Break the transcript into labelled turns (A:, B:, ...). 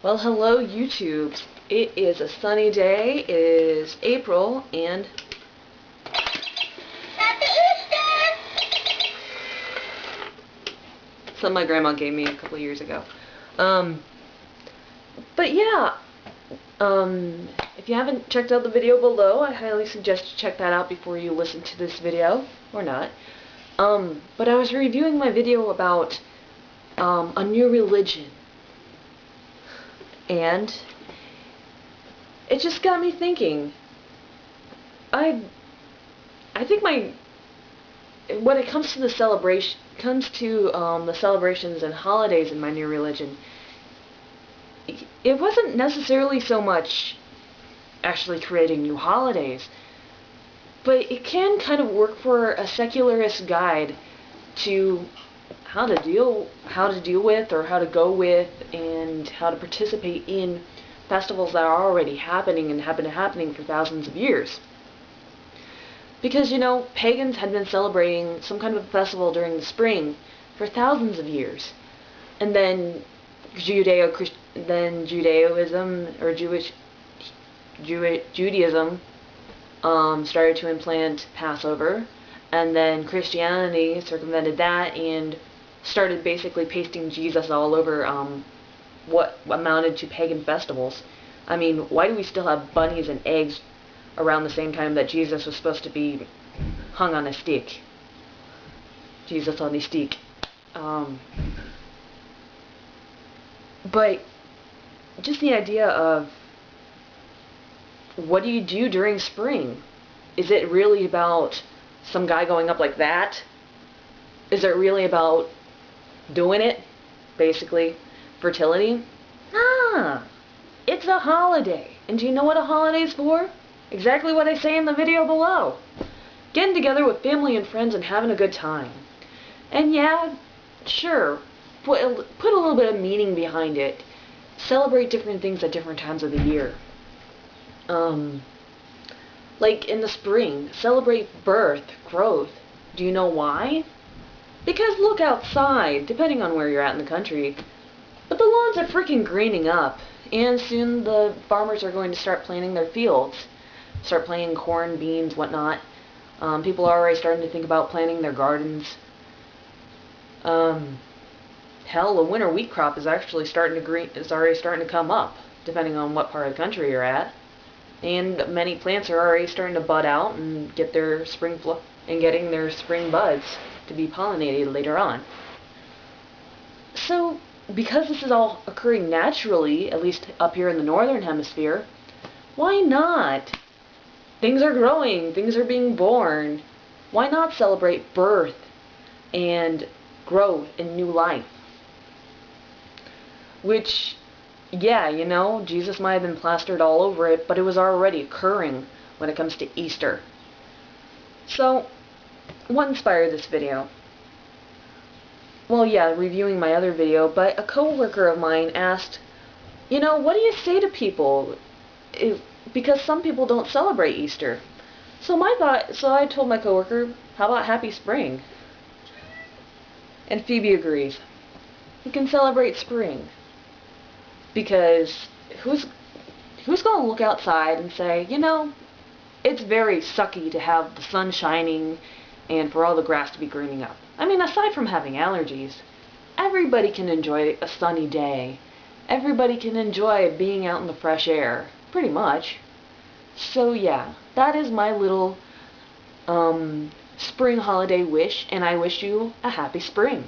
A: Well, hello YouTube. It is a sunny day. It is April, and
B: Happy Easter!
A: something my grandma gave me a couple years ago. But yeah, if you haven't checked out the video below, I highly suggest you check that out before you listen to this video, or not. But I was reviewing my video about a new religion. And it just got me thinking. I think when it comes to the celebrations and holidays in my new religion, it wasn't necessarily so much actually creating new holidays, but it can kind of work for a secularist guide to how to deal with, or how to go with, and how to participate in festivals that are already happening and have been happening for thousands of years. Because, you know, pagans had been celebrating some kind of a festival during the spring for thousands of years. And then Judaism, or Judaism started to implant Passover, and then Christianity circumvented that and started basically pasting Jesus all over what amounted to pagan festivals. I mean, why do we still have bunnies and eggs around the same time that Jesus was supposed to be hung on a stick? Jesus on a stick. But just the idea of, what do you do during spring? Is it really about some guy going up like that? Is it really about doing it? Basically, fertility? Ah, it's a holiday. And do you know what a holiday's for? Exactly what I say in the video below. Getting together with family and friends and having a good time. And yeah, sure, put a little bit of meaning behind it. Celebrate different things at different times of the year. Like in the spring, celebrate birth, growth. Do you know why? Because look outside, depending on where you're at in the country, but the lawns are freaking greening up, and soon the farmers are going to start planting their fields, start planting corn, beans, whatnot. People are already starting to think about planting their gardens. Hell, the winter wheat crop is actually already starting to come up, depending on what part of the country you're at. And many plants are already starting to bud out and get their getting their spring buds to be pollinated later on. So, because this is all occurring naturally, at least up here in the northern hemisphere, why not? Things are growing, things are being born. Why not celebrate birth and growth and new life? Which, yeah, you know, Jesus might have been plastered all over it, but it was already occurring when it comes to Easter. So, what inspired this video? Well, yeah, reviewing my other video, but a coworker of mine asked, you know, what do you say to people because some people don't celebrate Easter? So I told my coworker, how about Happy Spring? And Phoebe agrees. We can celebrate spring. Because who's going to look outside and say, you know, it's very sucky to have the sun shining and for all the grass to be greening up. I mean, aside from having allergies, everybody can enjoy a sunny day. Everybody can enjoy being out in the fresh air, pretty much. So yeah, that is my little spring holiday wish, and I wish you a happy spring.